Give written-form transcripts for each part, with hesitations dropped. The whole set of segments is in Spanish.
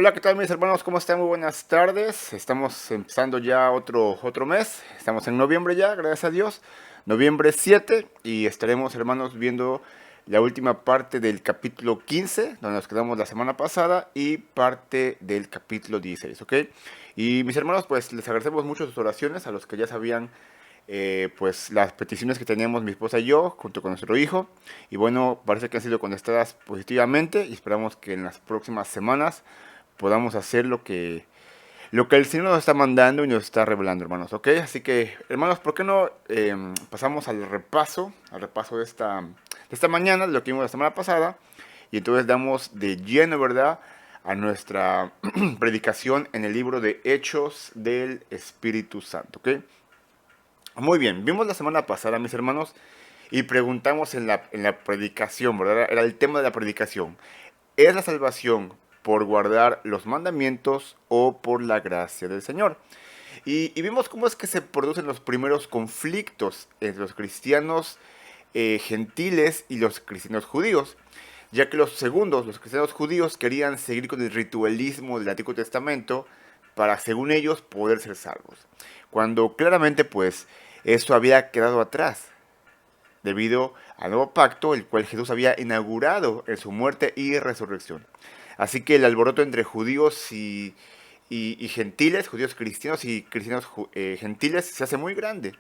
Hola, ¿qué tal mis hermanos? ¿Cómo están? Muy buenas tardes. Estamos empezando ya otro mes. Estamos en noviembre ya, gracias a Dios. Noviembre 7 y estaremos, hermanos, viendo la última parte del capítulo 15, donde nos quedamos la semana pasada, y parte del capítulo 16, ¿ok? Y mis hermanos, pues les agradecemos mucho sus oraciones, a los que ya sabían pues las peticiones que teníamos mi esposa y yo junto con nuestro hijo, y bueno, parece que han sido contestadas positivamente y esperamos que en las próximas semanas podamos hacer lo que el Señor nos está mandando y nos está revelando, hermanos, ¿ok? Así que, hermanos, ¿por qué no pasamos al repaso de esta mañana, de lo que vimos la semana pasada, y entonces damos de lleno, ¿verdad?, a nuestra predicación en el libro de Hechos del Espíritu Santo, ¿ok? Muy bien, vimos la semana pasada, mis hermanos, y preguntamos en la predicación, ¿verdad? Era el tema de la predicación. ¿Es la salvación por guardar los mandamientos o por la gracia del Señor? Y vimos cómo es que se producen los primeros conflictos entre los cristianos gentiles y los cristianos judíos, ya que los segundos, los cristianos judíos, querían seguir con el ritualismo del Antiguo Testamento para, según ellos, poder ser salvos. Cuando claramente, pues, esto había quedado atrás debido al nuevo pacto, el cual Jesús había inaugurado en su muerte y resurrección. Así que el alboroto entre judíos y gentiles, judíos cristianos y cristianos gentiles, se hace muy grande.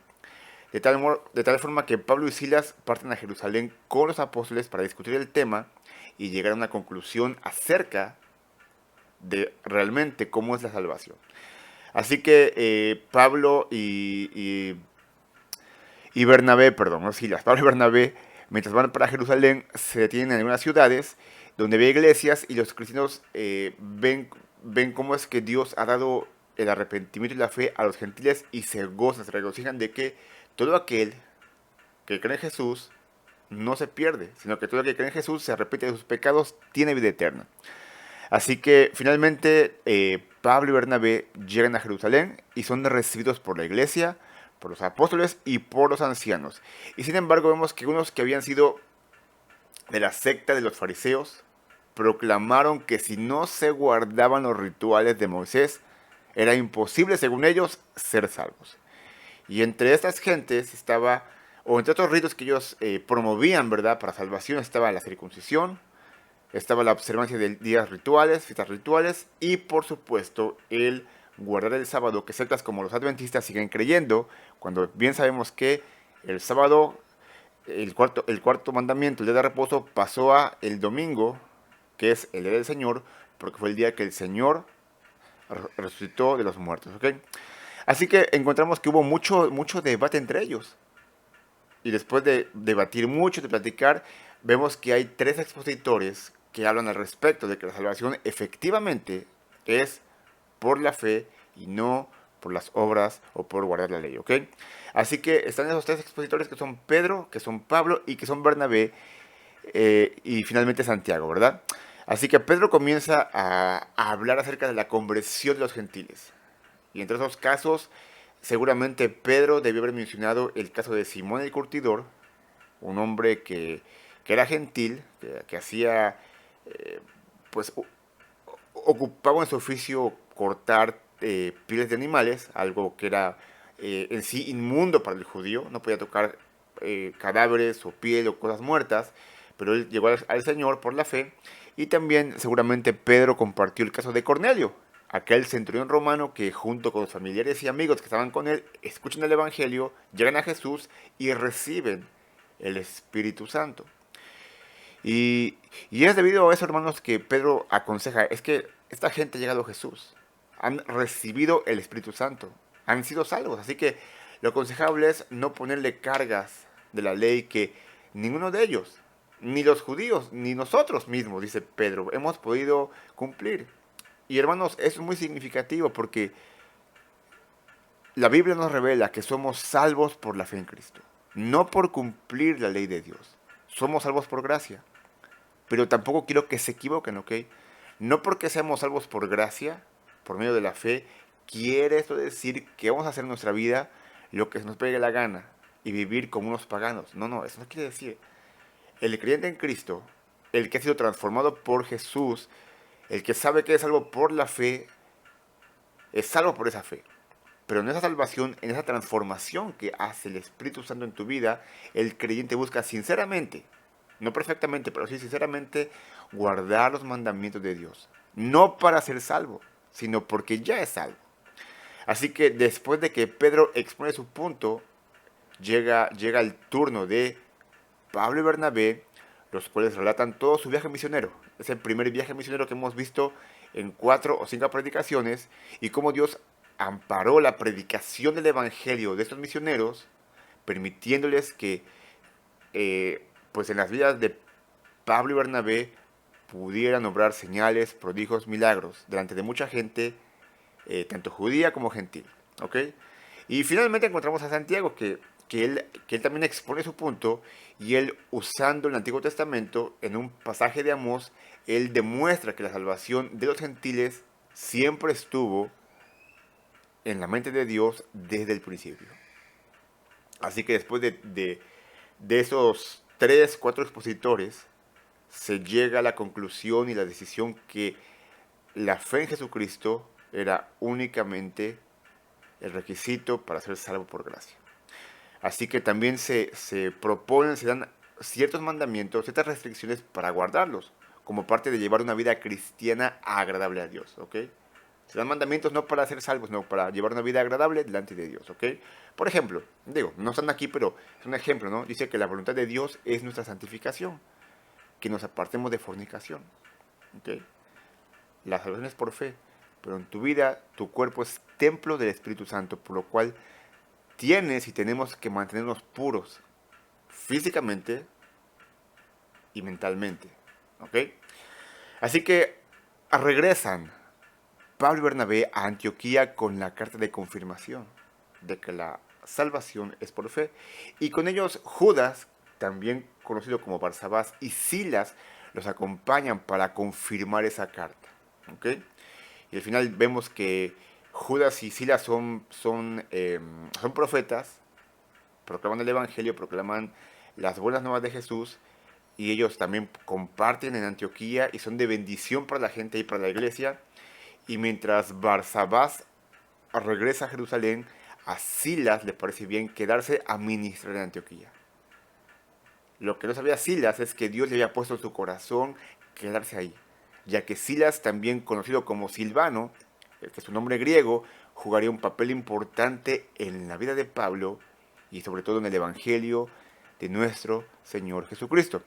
De tal forma que Pablo y Silas parten a Jerusalén con los apóstoles para discutir el tema y llegar a una conclusión acerca de realmente cómo es la salvación. Así que Pablo y Bernabé, perdón, no Silas, Pablo y Bernabé, mientras van para Jerusalén, se detienen en algunas ciudades donde ve iglesias y los cristianos ven cómo es que Dios ha dado el arrepentimiento y la fe a los gentiles y se gozan, se regocijan de que todo aquel que cree en Jesús no se pierde, sino que todo el que cree en Jesús se arrepiente de sus pecados, tiene vida eterna. Así que finalmente Pablo y Bernabé llegan a Jerusalén y son recibidos por la iglesia, por los apóstoles y por los ancianos. Y sin embargo vemos que unos que habían sido de la secta de los fariseos proclamaron que si no se guardaban los rituales de Moisés, era imposible, según ellos, ser salvos. Y entre estas gentes estaba, o entre otros ritos que ellos promovían, ¿verdad?, para salvación, estaba la circuncisión, estaba la observancia de días rituales, fiestas rituales y por supuesto el guardar el sábado, que sectas como los adventistas siguen creyendo, cuando bien sabemos que el sábado, el cuarto mandamiento, el día de reposo, pasó a el domingo, que es el día del Señor, porque fue el día que el Señor resucitó de los muertos, ¿ok? Así que encontramos que hubo mucho debate entre ellos. Y después de debatir mucho, de platicar, vemos que hay tres expositores que hablan al respecto de que la salvación efectivamente es por la fe y no por las obras o por guardar la ley, ¿ok? Así que están esos tres expositores que son Pedro, que son Pablo y que son Bernabé y finalmente Santiago, ¿verdad? Así que Pedro comienza a hablar acerca de la conversión de los gentiles. Y entre esos casos, seguramente Pedro debió haber mencionado el caso de Simón el Curtidor, un hombre que era gentil, que hacía, pues ocupaba en su oficio cortar pieles de animales, algo que era en sí inmundo para el judío, no podía tocar cadáveres o piel o cosas muertas, pero él llegó al Señor por la fe. Y también seguramente Pedro compartió el caso de Cornelio, aquel centurión romano que junto con los familiares y amigos que estaban con él, escuchan el Evangelio, llegan a Jesús y reciben el Espíritu Santo. Y es debido a eso, hermanos, que Pedro aconseja, es que esta gente ha llegado a Jesús, han recibido el Espíritu Santo, han sido salvos, así que lo aconsejable es no ponerle cargas de la ley que ninguno de ellos, ni los judíos, ni nosotros mismos, dice Pedro, hemos podido cumplir. Y hermanos, eso es muy significativo porque la Biblia nos revela que somos salvos por la fe en Cristo, no por cumplir la ley de Dios. Somos salvos por gracia. Pero tampoco quiero que se equivoquen, ¿ok? No porque seamos salvos por gracia, por medio de la fe, quiere esto decir que vamos a hacer en nuestra vida lo que se nos pegue la gana y vivir como unos paganos. No, no, eso no quiere decir. El creyente en Cristo, el que ha sido transformado por Jesús, El que sabe que es salvo por la fe, es salvo por esa fe. Pero en esa salvación, en esa transformación que hace el Espíritu Santo en tu vida, el creyente busca sinceramente, no perfectamente, pero sí sinceramente, guardar los mandamientos de Dios. No para ser salvo, sino porque ya es salvo. Así que después de que Pedro expone su punto, llega el turno de Pablo y Bernabé, los cuales relatan todo su viaje misionero. Es el primer viaje misionero que hemos visto en 4 o 5 predicaciones y cómo Dios amparó la predicación del Evangelio de estos misioneros, permitiéndoles que pues en las vidas de Pablo y Bernabé pudieran obrar señales, prodigios, milagros delante de mucha gente, tanto judía como gentil. ¿Ok? Y finalmente encontramos a Santiago, que él también expone su punto, y él, usando el Antiguo Testamento, en un pasaje de Amós, él demuestra que la salvación de los gentiles siempre estuvo en la mente de Dios desde el principio. Así que después de esos 3, 4 expositores, se llega a la conclusión y la decisión que la fe en Jesucristo era únicamente el requisito para ser salvo por gracia. Así que también se proponen, se dan ciertos mandamientos, ciertas restricciones para guardarlos, como parte de llevar una vida cristiana agradable a Dios, ¿ok? Se dan mandamientos no para ser salvos, sino para llevar una vida agradable delante de Dios, ¿ok? Por ejemplo, digo, no están aquí, pero es un ejemplo, ¿no? Dice que la voluntad de Dios es nuestra santificación, que nos apartemos de fornicación, ¿ok? La salvación es por fe, pero en tu vida, tu cuerpo es templo del Espíritu Santo, por lo cual tienes y tenemos que mantenernos puros físicamente y mentalmente, ¿ok? Así que regresan Pablo y Bernabé a Antioquía con la carta de confirmación de que la salvación es por fe. Y con ellos Judas, también conocido como Barsabás, y Silas los acompañan para confirmar esa carta. ¿Ok? Y al final vemos que Judas y Silas son profetas, proclaman el Evangelio, proclaman las buenas nuevas de Jesús, y ellos también comparten en Antioquía y son de bendición para la gente y para la iglesia. Y mientras Barsabás regresa a Jerusalén, a Silas le parece bien quedarse a ministrar en Antioquía. Lo que no sabía Silas es que Dios le había puesto en su corazón quedarse ahí, ya que Silas, también conocido como Silvano, que es su nombre griego, jugaría un papel importante en la vida de Pablo y sobre todo en el Evangelio de nuestro Señor Jesucristo.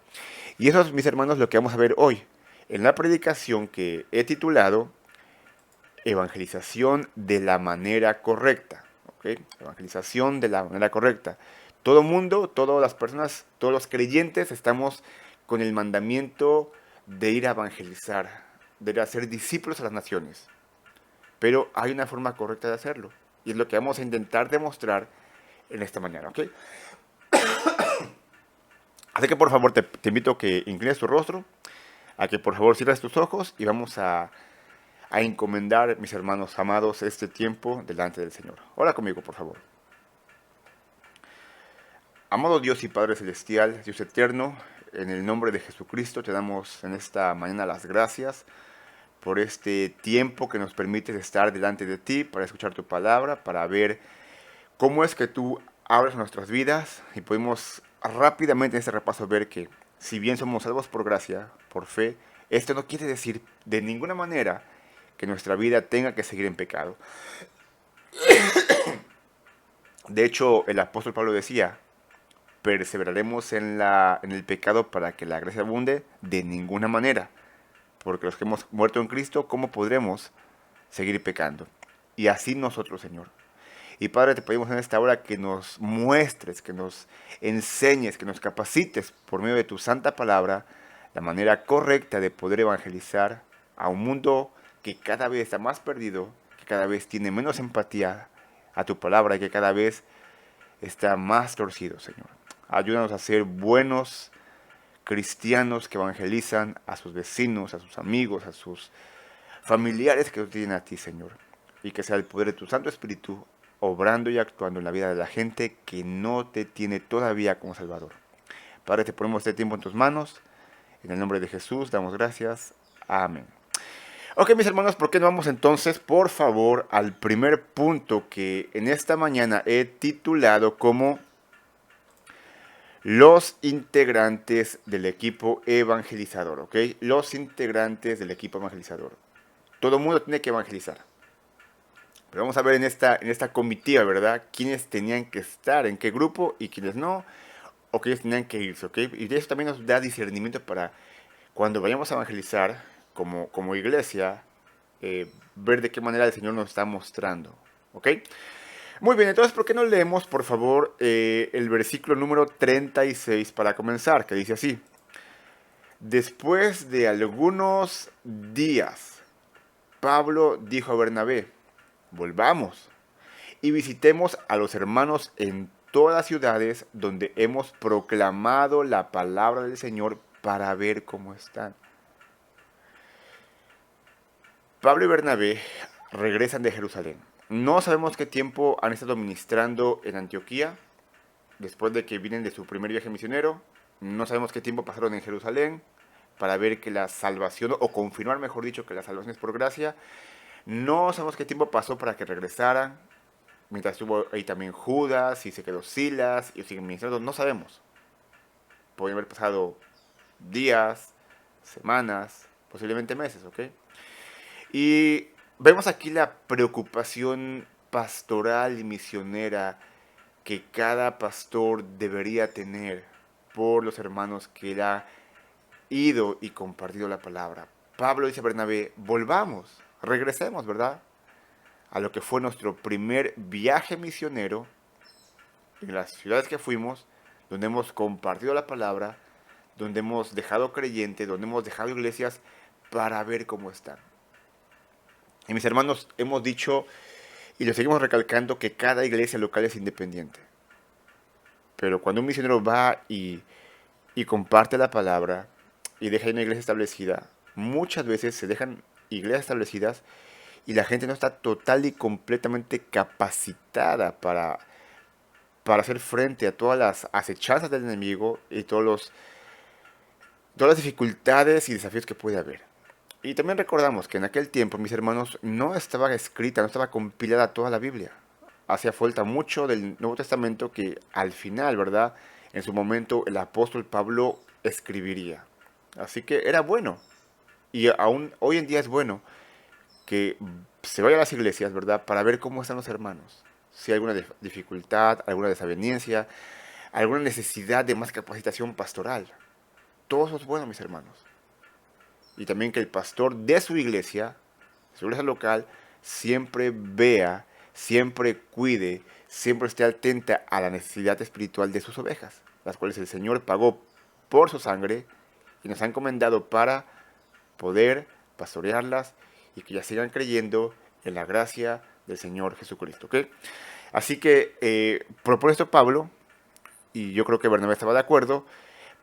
Y eso es, mis hermanos, lo que vamos a ver hoy en la predicación que he titulado Evangelización de la manera correcta. ¿Ok? Evangelización de la manera correcta. Todo mundo, todas las personas, todos los creyentes estamos con el mandamiento de ir a evangelizar, de ir a ser discípulos a las naciones. Pero hay una forma correcta de hacerlo. Y es lo que vamos a intentar demostrar en esta mañana. ¿Ok? Así que por favor te invito a que inclines tu rostro, a que por favor cierres tus ojos y vamos a encomendar, mis hermanos amados, este tiempo delante del Señor. Ora conmigo, por favor. Amado Dios y Padre Celestial, Dios eterno, en el nombre de Jesucristo te damos en esta mañana las gracias por este tiempo que nos permites estar delante de ti para escuchar tu palabra, para ver cómo es que tú abres nuestras vidas y podemos rápidamente en este repaso ver que si bien somos salvos por gracia, por fe, esto no quiere decir de ninguna manera que nuestra vida tenga que seguir en pecado. De hecho, el apóstol Pablo decía, perseveraremos en el pecado para que la gracia abunde de ninguna manera. Porque los que hemos muerto en Cristo, ¿cómo podremos seguir pecando? Y así nosotros, Señor. Y Padre, te pedimos en esta hora que nos muestres, que nos enseñes, que nos capacites por medio de tu santa palabra la manera correcta de poder evangelizar a un mundo que cada vez está más perdido, que cada vez tiene menos empatía a tu palabra y que cada vez está más torcido, Señor. Ayúdanos a ser buenos cristianos que evangelizan a sus vecinos, a sus amigos, a sus familiares que no tienen a ti, Señor. Y que sea el poder de tu Santo Espíritu obrando y actuando en la vida de la gente que no te tiene todavía como Salvador. Padre, te ponemos este tiempo en tus manos. En el nombre de Jesús damos gracias. Amén. Ok, mis hermanos, ¿por qué no vamos entonces, por favor, al primer punto que en esta mañana he titulado como los integrantes del equipo evangelizador, ¿ok? Los integrantes del equipo evangelizador. Todo el mundo tiene que evangelizar. Pero vamos a ver en esta comitiva, ¿verdad? Quiénes tenían que estar, en qué grupo y quiénes no, o quiénes tenían que irse, ¿ok? Y de eso también nos da discernimiento para cuando vayamos a evangelizar como iglesia, ver de qué manera el Señor nos está mostrando, ¿ok? Muy bien, entonces, ¿por qué no leemos, por favor, el versículo número 36 para comenzar? Que dice así: Después de algunos días, Pablo dijo a Bernabé, volvamos y visitemos a los hermanos en todas las ciudades donde hemos proclamado la palabra del Señor para ver cómo están. Pablo y Bernabé regresan de Jerusalén. No sabemos qué tiempo han estado ministrando en Antioquía después de que vienen de su primer viaje misionero. No sabemos qué tiempo pasaron en Jerusalén para ver que la salvación, o confirmar mejor dicho, que la salvación es por gracia. No sabemos qué tiempo pasó para que regresaran. Mientras estuvo ahí también Judas y se quedó Silas y siguen ministrando, no sabemos. Pueden haber pasado días, semanas, posiblemente meses, ¿ok? Y vemos aquí la preocupación pastoral y misionera que cada pastor debería tener por los hermanos que él ha ido y compartido la palabra. Pablo dice a Bernabé, volvamos, regresemos, ¿verdad? A lo que fue nuestro primer viaje misionero en las ciudades que fuimos, donde hemos compartido la palabra, donde hemos dejado creyentes, donde hemos dejado iglesias para ver cómo están. Y mis hermanos, hemos dicho y lo seguimos recalcando que cada iglesia local es independiente. Pero cuando un misionero va y comparte la palabra y deja una iglesia establecida, muchas veces se dejan iglesias establecidas y la gente no está total y completamente capacitada para hacer frente a todas las acechanzas del enemigo y todas las dificultades y desafíos que puede haber. Y también recordamos que en aquel tiempo, mis hermanos, no estaba escrita, no estaba compilada toda la Biblia. Hacía falta mucho del Nuevo Testamento que al final, ¿verdad? En su momento el apóstol Pablo escribiría. Así que era bueno. Y aún hoy en día es bueno que se vaya a las iglesias, ¿verdad? Para ver cómo están los hermanos. Si hay alguna dificultad, alguna desaveniencia, alguna necesidad de más capacitación pastoral. Todo eso es bueno, mis hermanos. Y también que el pastor de su iglesia local, siempre vea, siempre cuide, siempre esté atenta a la necesidad espiritual de sus ovejas, las cuales el Señor pagó por su sangre y nos ha encomendado para poder pastorearlas y que ya sigan creyendo en la gracia del Señor Jesucristo. ¿Ok? Así que propone esto Pablo, y yo creo que Bernabé estaba de acuerdo,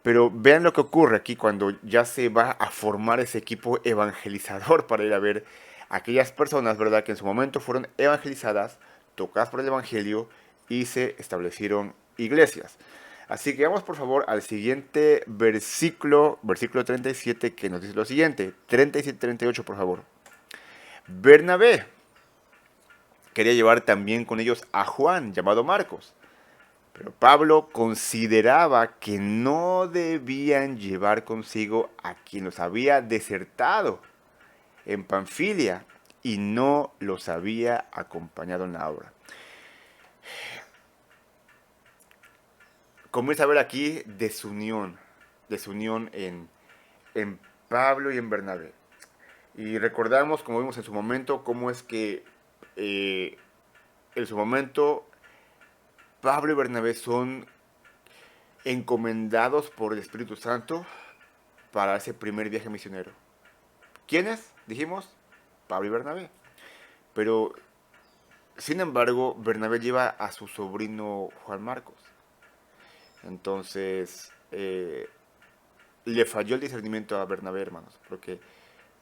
pero vean lo que ocurre aquí cuando ya se va a formar ese equipo evangelizador para ir a ver a aquellas personas, ¿verdad?, que en su momento fueron evangelizadas, tocadas por el Evangelio y se establecieron iglesias. Así que vamos por favor al siguiente versículo, versículo 37, que nos dice lo siguiente, 37-38 por favor. Bernabé quería llevar también con ellos a Juan, llamado Marcos. Pero Pablo consideraba que no debían llevar consigo a quien los había desertado en Panfilia y no los había acompañado en la obra. Comienza a ver aquí desunión en Pablo y en Bernabé. Y recordamos, como vimos en su momento, cómo es que eh, en su momento Pablo y Bernabé son encomendados por el Espíritu Santo para ese primer viaje misionero. ¿Quiénes? Dijimos, Pablo y Bernabé. Pero, sin embargo, Bernabé lleva a su sobrino Juan Marcos. Entonces, le falló el discernimiento a Bernabé, hermanos. Porque,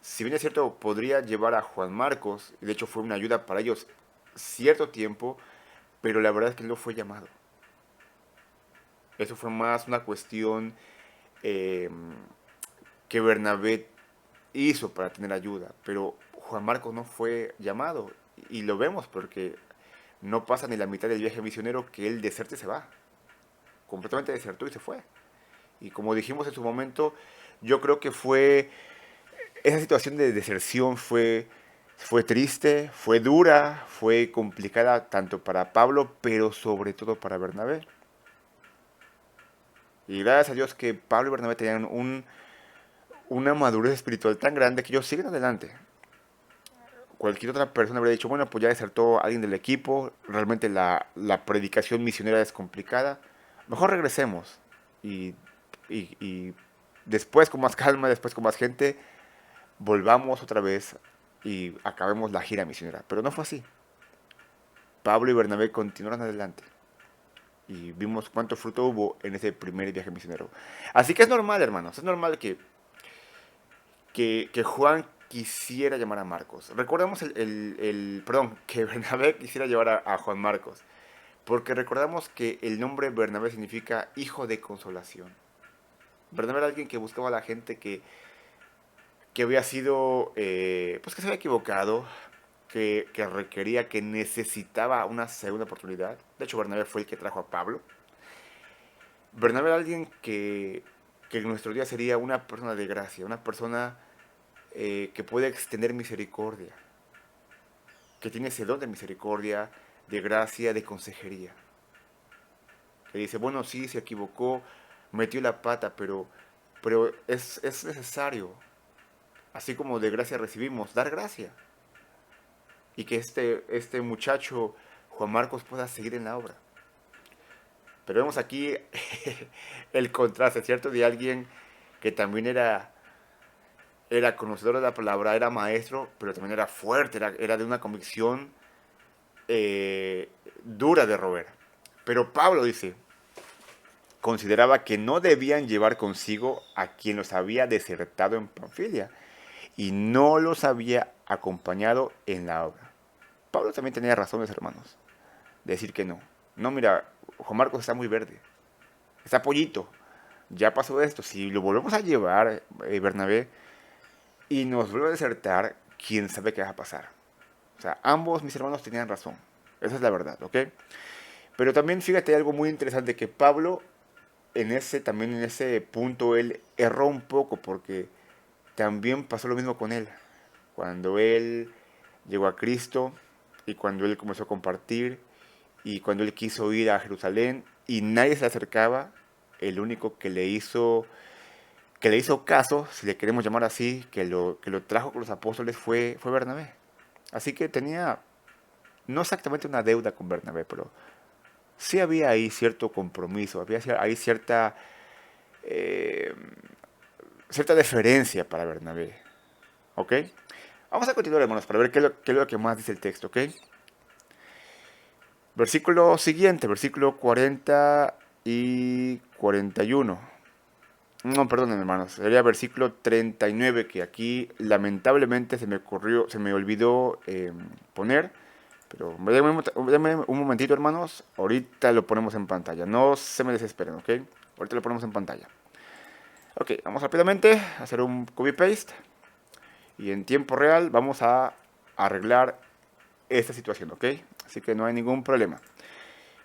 si bien es cierto, podría llevar a Juan Marcos, y de hecho fue una ayuda para ellos cierto tiempo, pero la verdad es que él no fue llamado. Eso fue más una cuestión eh, que Bernabé hizo para tener ayuda, pero Juan Marcos no fue llamado y lo vemos porque no pasa ni la mitad del viaje misionero que él deserte y se va. Completamente desertó y se fue. Y como dijimos en su momento, yo creo que esa situación de deserción fue triste, fue dura, fue complicada tanto para Pablo, pero sobre todo para Bernabé. Y gracias a Dios que Pablo y Bernabé tenían una madurez espiritual tan grande que ellos siguen adelante. Cualquier otra persona habría dicho, bueno, pues ya desertó alguien del equipo, realmente la predicación misionera es complicada, mejor regresemos. Y, y después con más calma, después con más gente, volvamos otra vez y acabemos la gira misionera. Pero no fue así. Pablo y Bernabé continuaron adelante. Y vimos cuánto fruto hubo en ese primer viaje misionero. Así que es normal, hermanos, es normal que Juan quisiera llamar a Marcos. Recordemos perdón, que Bernabé quisiera llevar a Juan Marcos. Porque recordamos que el nombre Bernabé significa hijo de consolación. Bernabé era alguien que buscaba a la gente que había sido, pues que se había equivocado, que requería, que necesitaba una segunda oportunidad. De hecho, Bernabé fue el que trajo a Pablo. Bernabé era alguien que en nuestro día sería una persona de gracia, una persona que puede extender misericordia, que tiene ese don de misericordia, de gracia, de consejería. Que dice, bueno, sí, se equivocó, metió la pata, pero es necesario, así como de gracia recibimos, dar gracia. Y que este muchacho, Juan Marcos, pueda seguir en la obra. Pero vemos aquí el contraste, ¿cierto? De alguien que también era conocedor de la palabra, era maestro, pero también era fuerte, era de una convicción dura de roer. Pero Pablo dice, consideraba que no debían llevar consigo a quien los había desertado en Panfilia y no los había acompañado en la obra. Pablo también tenía razones, hermanos, de decir que no. No, mira, Juan Marcos está muy verde, está pollito, ya pasó esto, si lo volvemos a llevar, Bernabé, y nos vuelve a desertar, quién sabe qué va a pasar. O sea, ambos mis hermanos tenían razón, esa es la verdad, ¿ok? Pero también fíjate algo muy interesante, que Pablo también en ese punto él erró un poco porque también pasó lo mismo con él. Cuando él llegó a Cristo y cuando él comenzó a compartir y cuando él quiso ir a Jerusalén y nadie se le acercaba, el único que le hizo caso, si le queremos llamar así, que lo trajo con los apóstoles fue Bernabé. Así que tenía no exactamente una deuda con Bernabé, pero sí había ahí cierto compromiso, había ahí eh, cierta deferencia para Bernabé. ¿Ok? Vamos a continuar, hermanos, para ver qué es lo que más dice el texto. ¿Ok? Versículo siguiente, versículo 40 y 41. No, perdón, hermanos, sería versículo 39, que aquí lamentablemente se me olvidó poner. Pero déjenme un momentito, hermanos. Ahorita lo ponemos en pantalla. No se me desesperen, ¿ok? Ahorita lo ponemos en pantalla. Ok, vamos rápidamente a hacer un copy-paste. Y en tiempo real vamos a arreglar esta situación, ¿ok? Así que no hay ningún problema.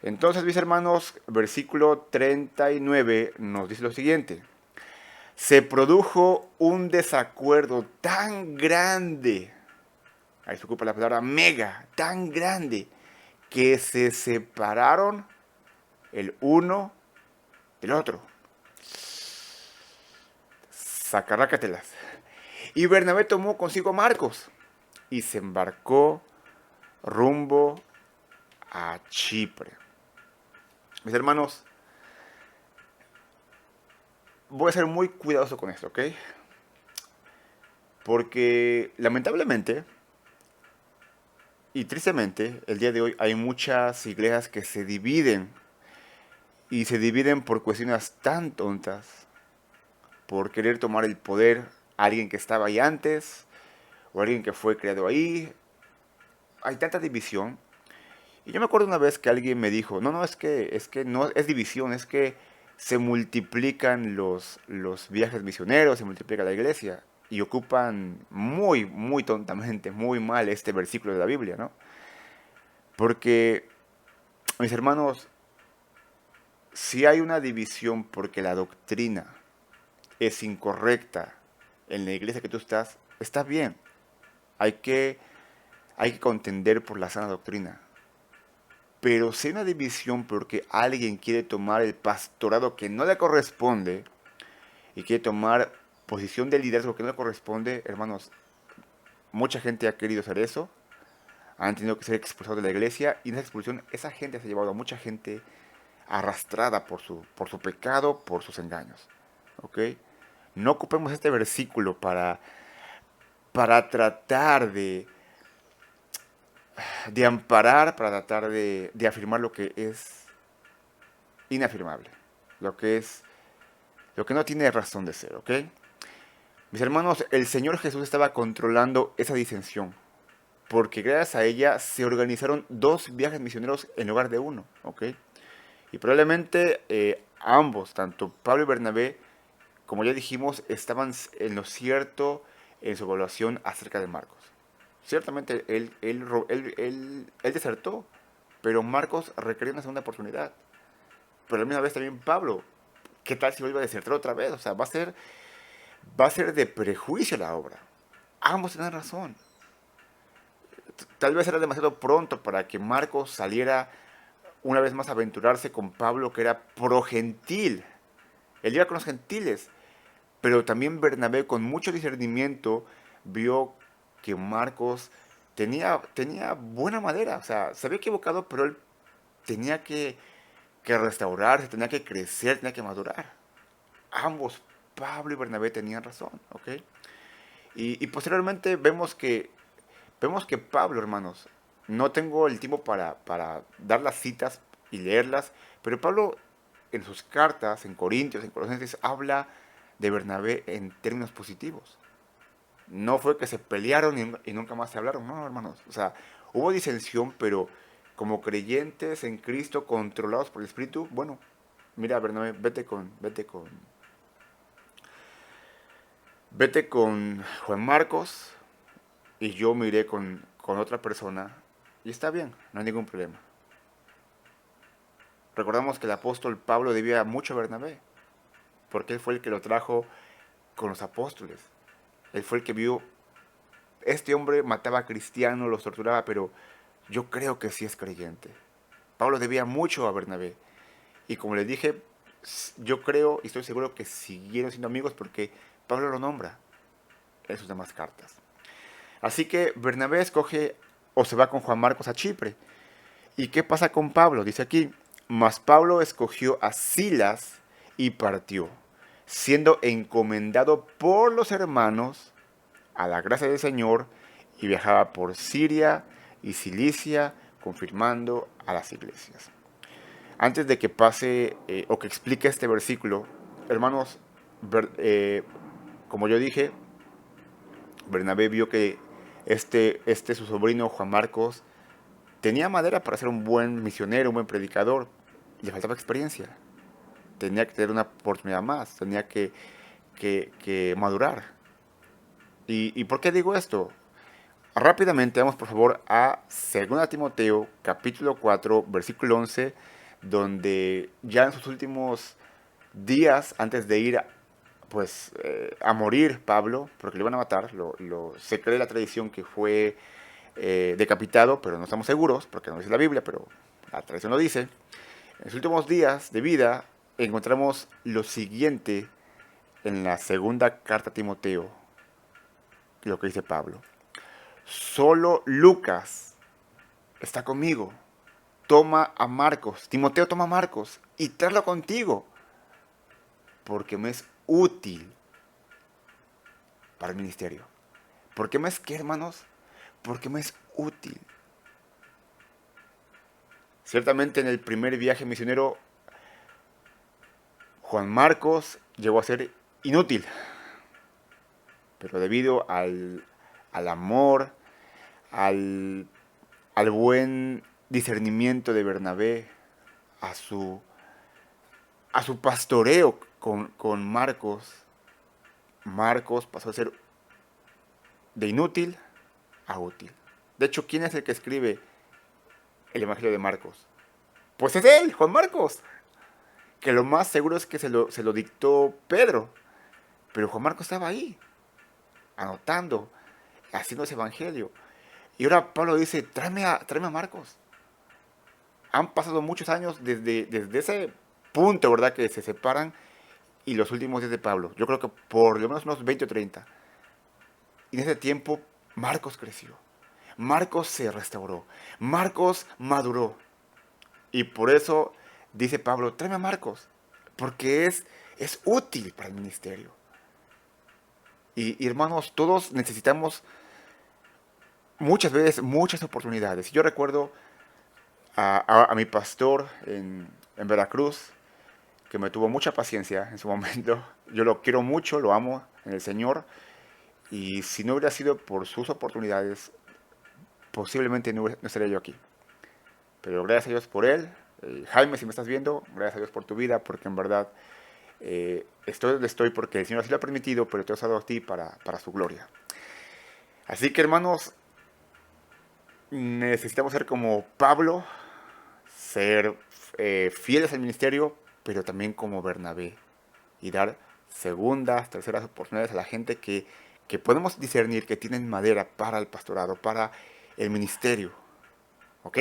Entonces, mis hermanos, versículo 39 nos dice lo siguiente. Se produjo un desacuerdo tan grande, ahí se ocupa la palabra mega, tan grande, que se separaron el uno del otro. Sacarrácatelas. Y Bernabé tomó consigo a Marcos y se embarcó rumbo a Chipre. Mis hermanos, voy a ser muy cuidadoso con esto, ¿ok? Porque lamentablemente y tristemente, el día de hoy hay muchas iglesias que se dividen y se dividen por cuestiones tan tontas, por querer tomar el poder a alguien que estaba ahí antes o alguien que fue creado ahí. Hay tanta división. Y yo me acuerdo una vez que alguien me dijo, no, no, es que no es división, es que se multiplican los viajes misioneros, se multiplica la iglesia. y ocupan muy, muy tontamente, muy mal este versículo de la Biblia, ¿no? Porque, mis hermanos, si hay una división porque la doctrina es incorrecta en la iglesia que tú estás, está bien. Hay que, hay que contender por la sana doctrina. Pero si hay una división porque alguien quiere tomar el pastorado que no le corresponde y quiere tomar posición de liderazgo que no le corresponde, hermanos, mucha gente ha querido hacer eso, han tenido que ser expulsados de la iglesia y en esa expulsión esa gente se ha llevado a mucha gente arrastrada por su pecado, por sus engaños. ¿Ok? No ocupemos este versículo para tratar de amparar, para tratar de afirmar lo que es inafirmable, lo que es, lo que no tiene razón de ser, ¿ok? Mis hermanos, el Señor Jesús estaba controlando esa disensión, porque gracias a ella se organizaron dos viajes misioneros en lugar de uno, ¿ok? Y probablemente ambos, tanto Pablo y Bernabé, como ya dijimos, estaban en lo cierto en su evaluación acerca de Marcos. Ciertamente él desertó, pero Marcos requería una segunda oportunidad. Pero a la misma vez también Pablo, ¿qué tal si vuelve a desertar otra vez? O sea, va a ser de prejuicio la obra. Ambos tienen razón. Tal vez era demasiado pronto para que Marcos saliera una vez más a aventurarse con Pablo, que era pro-gentil. Él iba con los gentiles. Pero también Bernabé, con mucho discernimiento, vio que Marcos tenía buena madera. O sea, se había equivocado, pero él tenía que restaurarse, tenía que crecer, tenía que madurar. Ambos, Pablo y Bernabé, tenían razón, ¿ok? Y posteriormente vemos que Pablo, hermanos, no tengo el tiempo para dar las citas y leerlas, pero Pablo en sus cartas, en Corintios, en Colosenses, habla de Bernabé en términos positivos. No fue que se pelearon y nunca más se hablaron, no, hermanos. O sea, hubo disensión, pero como creyentes en Cristo, controlados por el Espíritu, bueno, mira, Bernabé, vete con Juan Marcos y yo me iré con otra persona y está bien, no hay ningún problema. Recordamos que el apóstol Pablo debía mucho a Bernabé, porque él fue el que lo trajo con los apóstoles. Él fue el que vio, este hombre mataba a cristianos, los torturaba, pero yo creo que sí es creyente. Pablo debía mucho a Bernabé. Y como les dije, yo creo y estoy seguro que siguieron siendo amigos porque Pablo lo nombra en sus demás cartas. Así que Bernabé escoge o se va con Juan Marcos a Chipre. ¿Y qué pasa con Pablo? Dice aquí, mas Pablo escogió a Silas y partió, siendo encomendado por los hermanos a la gracia del Señor y viajaba por Siria y Cilicia, confirmando a las iglesias. Antes de que pase o que explique este versículo, hermanos, como yo dije, Bernabé vio que su sobrino Juan Marcos tenía madera para ser un buen misionero, un buen predicador, y le faltaba experiencia. Tenía que tener una oportunidad más, tenía que madurar. ¿Y por qué digo esto? Rápidamente vamos por favor a 2 Timoteo capítulo 4 versículo 11, donde ya en sus últimos días antes de ir a morir Pablo, porque le iban a matar, se cree la tradición que fue decapitado, pero no estamos seguros, porque no dice la Biblia, pero la tradición lo dice. En sus últimos días de vida encontramos lo siguiente en la segunda carta a Timoteo, lo que dice Pablo. Solo Lucas está conmigo. Toma a Marcos. Timoteo, toma a Marcos y tráelo contigo. Porque me es útil para el ministerio. ¿Por qué me es qué, hermanos? Porque me es útil. Ciertamente en el primer viaje misionero, Juan Marcos llegó a ser inútil. Pero debido al amor, al, al buen discernimiento de Bernabé, a su, a su pastoreo con Marcos, Marcos pasó a ser de inútil a útil. De hecho, ¿quién es el que escribe el Evangelio de Marcos? Pues es él, Juan Marcos. Que lo más seguro es que se lo dictó Pedro. Pero Juan Marcos estaba ahí, anotando, haciendo ese Evangelio. Y ahora Pablo dice, tráeme a Marcos. Han pasado muchos años desde ese punto, ¿verdad? Que se separan y los últimos días de Pablo. Yo creo que por lo menos unos 20 o 30. Y en ese tiempo Marcos creció. Marcos se restauró. Marcos maduró. Y por eso dice Pablo, tráeme a Marcos. Porque es útil para el ministerio. Y hermanos, todos necesitamos muchas veces muchas oportunidades. Yo recuerdo a mi pastor en Veracruz, que me tuvo mucha paciencia en su momento. Yo lo quiero mucho, lo amo en el Señor. Y si no hubiera sido por sus oportunidades, posiblemente no estaría yo aquí. Pero gracias a Dios por él. Jaime, si me estás viendo, gracias a Dios por tu vida, porque en verdad estoy donde estoy porque el Señor así lo ha permitido, pero te ha usado a ti para su gloria. Así que hermanos, necesitamos ser como Pablo, ser fieles al ministerio, pero también como Bernabé, y dar segundas, terceras oportunidades a la gente que podemos discernir que tienen madera para el pastorado, para el ministerio. ¿Ok?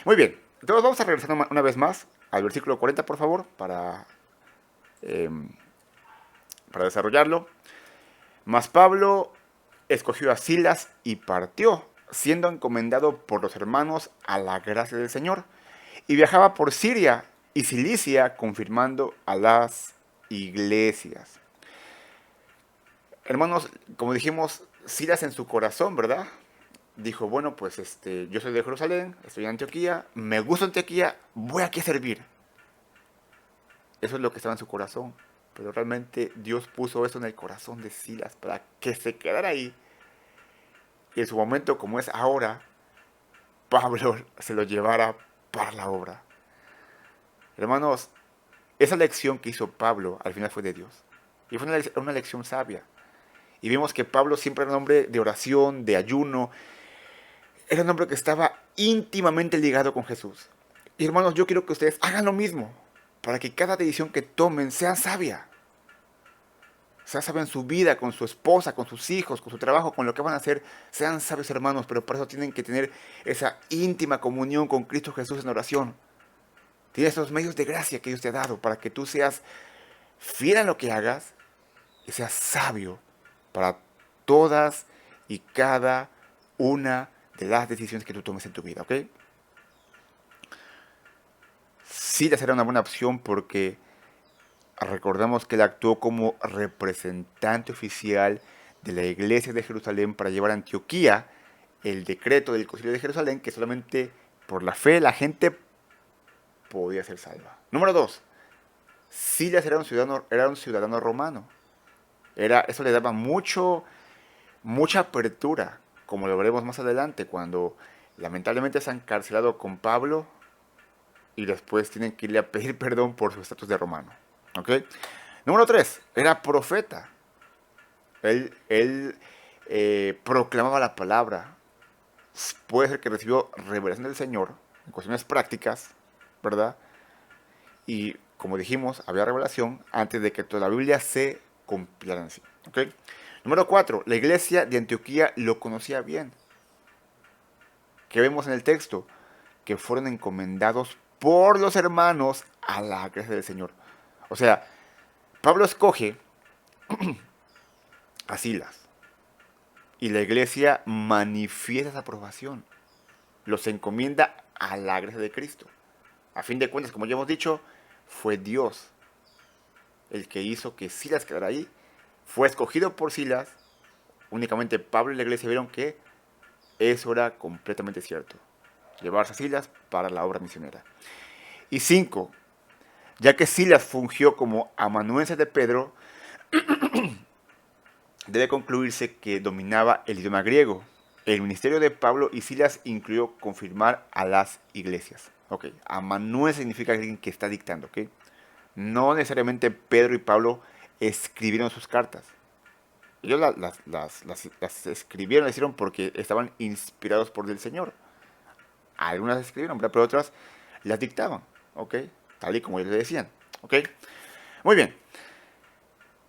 Muy bien, entonces vamos a regresar una vez más al versículo 40, por favor, eh, para desarrollarlo. Mas Pablo escogió a Silas y partió, siendo encomendado por los hermanos a la gracia del Señor, y viajaba por Siria y Cilicia confirmando a las iglesias. Hermanos, como dijimos, Silas en su corazón, ¿verdad? Dijo, bueno, pues yo soy de Jerusalén, estoy en Antioquía, me gusta Antioquía, voy aquí a servir. Eso es lo que estaba en su corazón. Pero realmente Dios puso eso en el corazón de Silas para que se quedara ahí. Y en su momento, como es ahora, Pablo se lo llevara para la obra. Hermanos, esa lección que hizo Pablo al final fue de Dios. Y fue una lección sabia. Y vimos que Pablo siempre era un hombre de oración, de ayuno. Era un hombre que estaba íntimamente ligado con Jesús. Y hermanos, yo quiero que ustedes hagan lo mismo. Para que cada decisión que tomen sea sabia. Sea sabia en su vida, con su esposa, con sus hijos, con su trabajo, con lo que van a hacer. Sean sabios hermanos, pero por eso tienen que tener esa íntima comunión con Cristo Jesús en oración. Tienes esos medios de gracia que Dios te ha dado para que tú seas fiel en lo que hagas y seas sabio para todas y cada una de las decisiones que tú tomes en tu vida, ¿ok? Sí, será una buena opción porque recordamos que él actuó como representante oficial de la iglesia de Jerusalén para llevar a Antioquía el decreto del concilio de Jerusalén que solamente por la fe la gente podía ser salva. Número 2. Silas era un ciudadano romano. Eso le daba mucha apertura, como lo veremos más adelante, cuando lamentablemente se han encarcelado con Pablo y después tienen que irle a pedir perdón por su estatus de romano. ¿Ok? Número 3. Era profeta. Él proclamaba la palabra. Puede ser que recibió revelación del Señor en cuestiones prácticas, ¿verdad? Y como dijimos, había revelación antes de que toda la Biblia se compilara en sí. ¿Okay? Número 4. La iglesia de Antioquía lo conocía bien. ¿Qué vemos en el texto? Que fueron encomendados por los hermanos a la gracia del Señor. O sea, Pablo escoge a Silas y la iglesia manifiesta esa aprobación. Los encomienda a la gracia de Cristo. A fin de cuentas, como ya hemos dicho, fue Dios el que hizo que Silas quedara ahí. Fue escogido por Silas. Únicamente Pablo y la iglesia vieron que eso era completamente cierto. Llevarse a Silas para la obra misionera. Y 5. Ya que Silas fungió como amanuense de Pedro, debe concluirse que dominaba el idioma griego. El ministerio de Pablo y Silas incluyó confirmar a las iglesias. Ok, amanuense significa alguien que está dictando, ok. No necesariamente Pedro y Pablo escribieron sus cartas. Ellos las escribieron, las hicieron porque estaban inspirados por el Señor. Algunas las escribieron, ¿verdad? Pero otras las dictaban, ¿ok? Tal y como ellos le decían, ¿ok? Muy bien.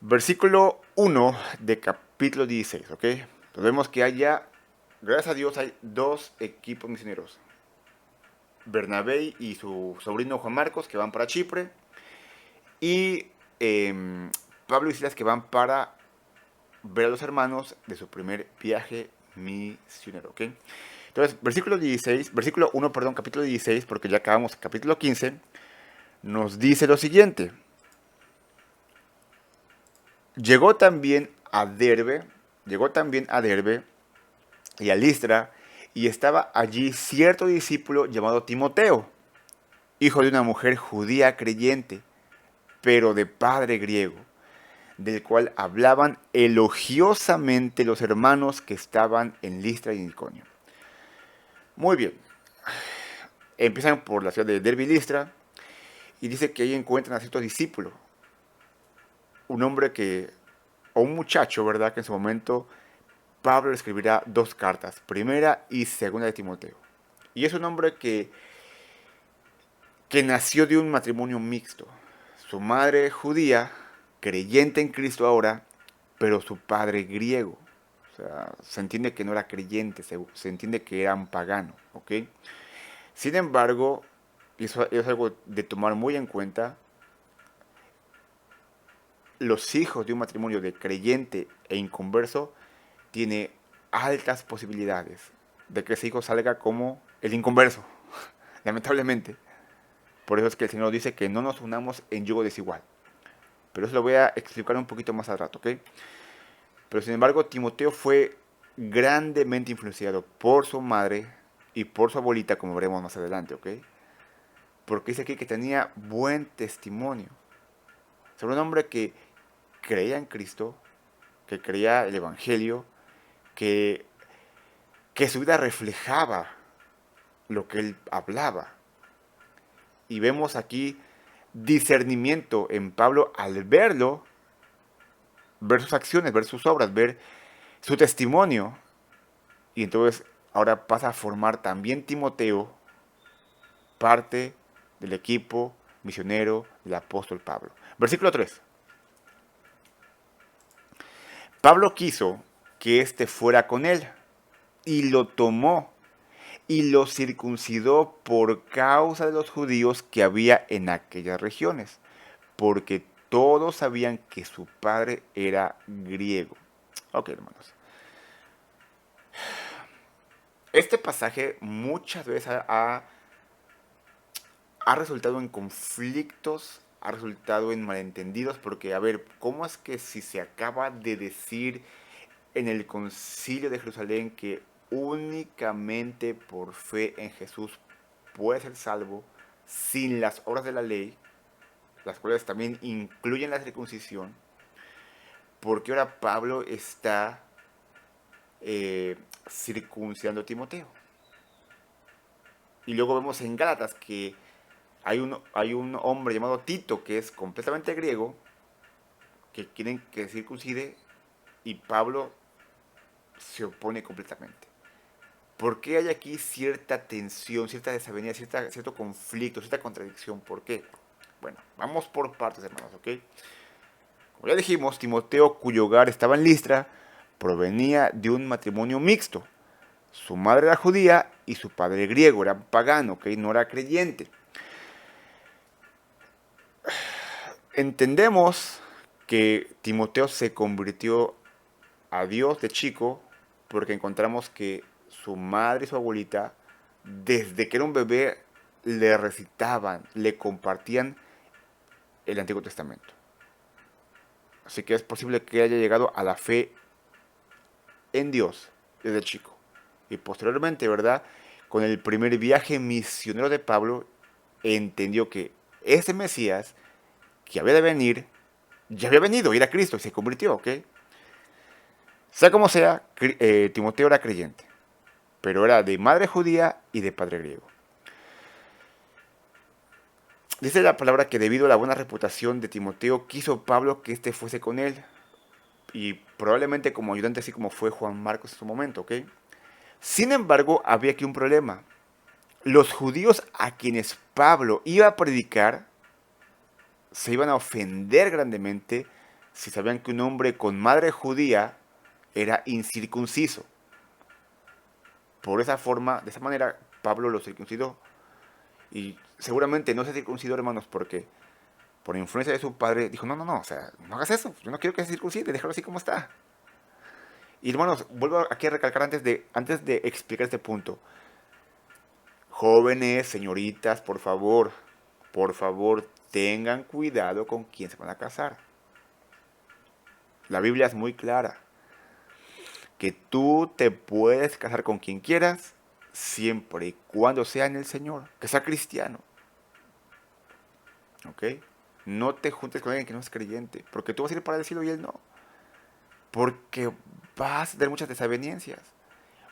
Versículo 1 de capítulo 16, ¿ok? Entonces vemos que haya, gracias a Dios, hay dos equipos misioneros. Bernabé y su sobrino Juan Marcos, que van para Chipre. Y Pablo y Silas, que van para ver a los hermanos de su primer viaje misionero, ¿ok? Entonces, versículo 1, perdón, capítulo 16, porque ya acabamos el capítulo 15, nos dice lo siguiente. Llegó también a Derbe y a Listra, y estaba allí cierto discípulo llamado Timoteo, hijo de una mujer judía creyente, pero de padre griego, del cual hablaban elogiosamente los hermanos que estaban en Listra y en Iconio. Muy bien, empiezan por la ciudad de Derbe y Listra, y dice que ahí encuentran a cierto discípulo, un hombre que, o un muchacho, ¿verdad? Que en su momento Pablo le escribirá dos cartas, primera y segunda de Timoteo. Y es un hombre que nació de un matrimonio mixto. Su madre judía, creyente en Cristo ahora, pero su padre griego. O sea, se entiende que no era creyente, se entiende que era un pagano, ¿ok? Sin embargo, y eso es algo de tomar muy en cuenta, los hijos de un matrimonio de creyente e inconverso tiene altas posibilidades de que ese hijo salga como el inconverso, lamentablemente. Por eso es que el Señor dice que no nos unamos en yugo desigual. Pero eso lo voy a explicar un poquito más al rato, ¿ok? Pero sin embargo, Timoteo fue grandemente influenciado por su madre y por su abuelita, como veremos más adelante, ¿ok? Porque dice aquí que tenía buen testimonio. Sobre un hombre que creía en Cristo, que creía el Evangelio, que, que su vida reflejaba lo que él hablaba. Y vemos aquí discernimiento en Pablo al verlo, ver sus acciones, ver sus obras, ver su testimonio. Y entonces ahora pasa a formar también Timoteo parte del equipo misionero del apóstol Pablo. Versículo 3. Pablo quiso que éste fuera con él y lo tomó y lo circuncidó por causa de los judíos que había en aquellas regiones, porque todos sabían que su padre era griego. Ok, hermanos. Este pasaje muchas veces ha resultado en conflictos, ha resultado en malentendidos, porque, a ver, ¿cómo es que si se acaba de decir en el concilio de Jerusalén que únicamente por fe en Jesús puede ser salvo, sin las obras de la ley, las cuales también incluyen la circuncisión? Porque ahora Pablo está circuncidando a Timoteo? Y luego vemos en Gálatas que hay un hombre llamado Tito que es completamente griego, que quieren que circuncide, y Pablo se opone completamente. ¿Por qué hay aquí cierta tensión, cierta desavenida, cierto conflicto, cierta contradicción? ¿Por qué? Bueno, vamos por partes, hermanos, ¿ok? Como ya dijimos, Timoteo, cuyo hogar estaba en Listra, provenía de un matrimonio mixto. Su madre era judía y su padre griego, era pagano, ¿ok? No era creyente. Entendemos que Timoteo se convirtió a Dios de chico porque encontramos que su madre y su abuelita, desde que era un bebé, le recitaban, le compartían el Antiguo Testamento. Así que es posible que haya llegado a la fe en Dios desde chico. Y posteriormente, ¿verdad? Con el primer viaje misionero de Pablo, entendió que ese Mesías que había de venir, ya había venido, y era Cristo, y se convirtió, ¿ok? Sea como sea, Timoteo era creyente, pero era de madre judía y de padre griego. Dice la palabra que debido a la buena reputación de Timoteo, quiso Pablo que éste fuese con él. y probablemente como ayudante, así como fue Juan Marcos en su momento, ¿ok? Sin embargo, había aquí un problema. Los judíos a quienes Pablo iba a predicar se iban a ofender grandemente si sabían que un hombre con madre judía era incircunciso. Por esa forma, de esa manera, Pablo lo circuncidó. Y seguramente no se circuncidó, hermanos, porque por influencia de su padre dijo, no, no, no, o sea, no hagas eso, yo no quiero que se circuncide, déjalo así como está. Y hermanos, vuelvo aquí a recalcar antes de explicar este punto. Jóvenes, señoritas, por favor, tengan cuidado con quién se van a casar. La Biblia es muy clara, que tú te puedes casar con quien quieras, siempre y cuando sea en el Señor, que sea cristiano. ¿Ok? No te juntes con alguien que no es creyente, porque tú vas a ir para el cielo y él no. Porque vas a tener muchas desavenencias,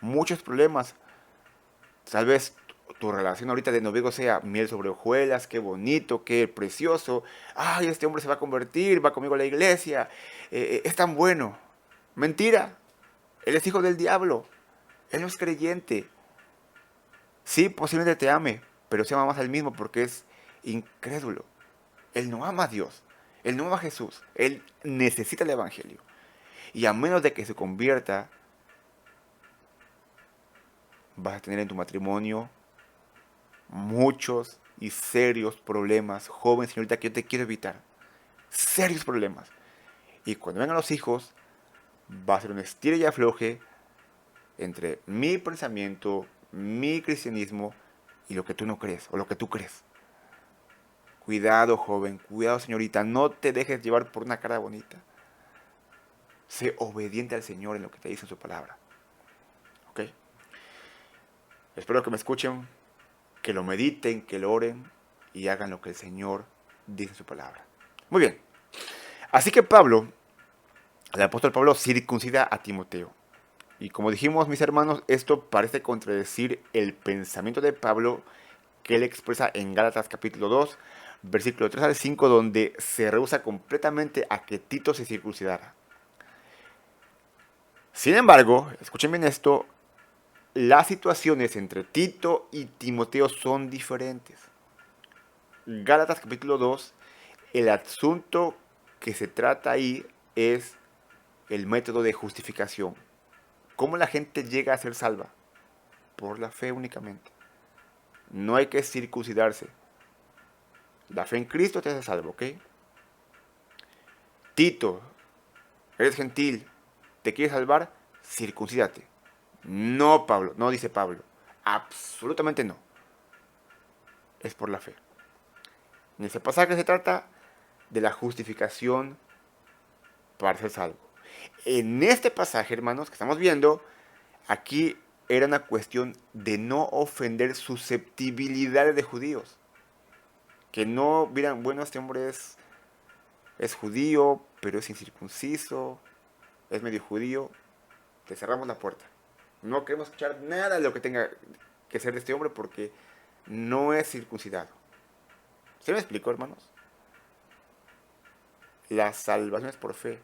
muchos problemas. Tal vez tu relación ahorita de noviazgo sea miel sobre hojuelas, qué bonito, qué precioso. Ay, este hombre se va a convertir, va conmigo a la iglesia, es tan bueno. Mentira, él es hijo del diablo, él no es creyente. Sí, posiblemente te ame, pero se ama más a él mismo porque es incrédulo. Él no ama a Dios, él no ama a Jesús, él necesita el Evangelio. Y a menos de que se convierta, vas a tener en tu matrimonio muchos y serios problemas, joven señorita, que yo te quiero evitar. Serios problemas. Y cuando vengan los hijos, va a ser un estira y afloje entre mi pensamiento, mi cristianismo y lo que tú no crees o lo que tú crees. Cuidado, joven, cuidado, señorita, no te dejes llevar por una cara bonita. Sé obediente al Señor en lo que te dice en su palabra. ¿Ok? Espero que me escuchen, que lo mediten, que lo oren y hagan lo que el Señor dice en su palabra. Muy bien. Así que Pablo, el apóstol Pablo, circuncida a Timoteo. Y como dijimos, mis hermanos, esto parece contradecir el pensamiento de Pablo que él expresa en Gálatas capítulo 2, versículo 3 al 5, donde se rehúsa completamente a que Tito se circuncidara. Sin embargo, escuchen bien esto, las situaciones entre Tito y Timoteo son diferentes. Gálatas capítulo 2, el asunto que se trata ahí es el método de justificación. ¿Cómo la gente llega a ser salva? Por la fe únicamente. No hay que circuncidarse. La fe en Cristo te hace salvo, ¿ok? Tito, eres gentil, ¿te quieres salvar? Circuncídate. No, Pablo, no dice Pablo. Absolutamente no. Es por la fe. En ese pasaje se trata de la justificación para ser salvo. En este pasaje, hermanos, que estamos viendo, aquí era una cuestión de no ofender susceptibilidades de judíos. Que no vieran, bueno, este hombre es judío, pero es incircunciso, es medio judío. Le cerramos la puerta. No queremos escuchar nada de lo que tenga que ser de este hombre porque no es circuncidado. ¿Se me explicó, hermanos? La salvación es por fe.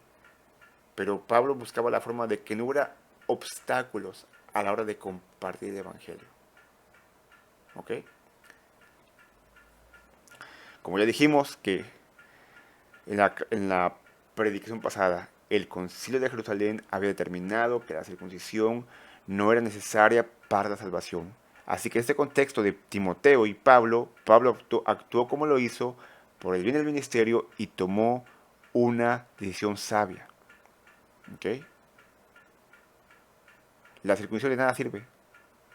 Pero Pablo buscaba la forma de que no hubiera obstáculos a la hora de compartir el Evangelio. ¿Ok? Como ya dijimos que en la predicación pasada, el concilio de Jerusalén había determinado que la circuncisión no era necesaria para la salvación. Así que en este contexto de Timoteo y Pablo, Pablo actuó como lo hizo por el bien del ministerio y tomó una decisión sabia. ¿Ok? La circuncisión de nada sirve.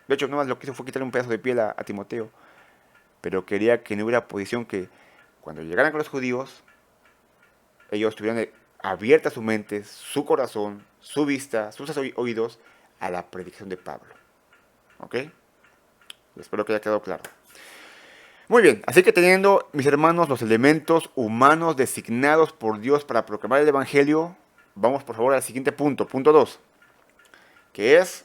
De hecho, nomás lo que hizo fue quitarle un pedazo de piel a Timoteo. Pero quería que no hubiera posición que cuando llegaran con los judíos, ellos tuvieran abierta su mente, su corazón, su vista, sus oídos a la predicación de Pablo. ¿Ok? Espero que haya quedado claro. Muy bien, así que teniendo, mis hermanos, los elementos humanos designados por Dios para proclamar el Evangelio, vamos por favor al siguiente punto, punto 2, que es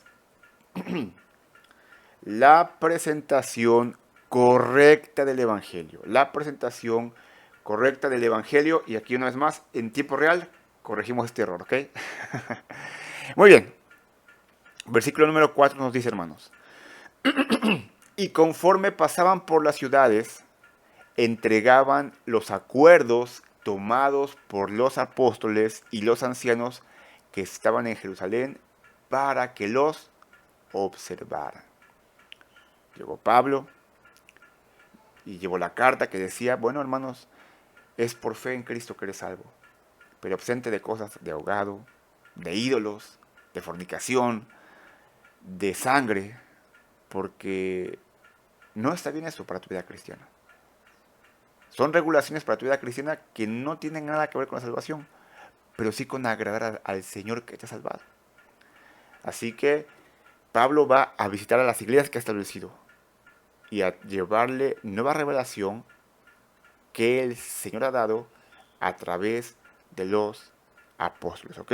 la presentación correcta del Evangelio. La presentación correcta del Evangelio, y aquí una vez más, en tiempo real, corregimos este error, ¿ok? Muy bien. Versículo número 4 nos dice, hermanos. Y conforme pasaban por las ciudades, entregaban los acuerdos tomados por los apóstoles y los ancianos que estaban en Jerusalén para que los observaran. Llegó Pablo y llevó la carta que decía, bueno, hermanos, es por fe en Cristo que eres salvo, pero absente de cosas de ahogado, de ídolos, de fornicación, de sangre, porque no está bien eso para tu vida cristiana. Son regulaciones para tu vida cristiana que no tienen nada que ver con la salvación, pero sí con agradar al Señor que te ha salvado. Así que Pablo va a visitar a las iglesias que ha establecido y a llevarle nueva revelación que el Señor ha dado a través de los apóstoles. ¿Ok?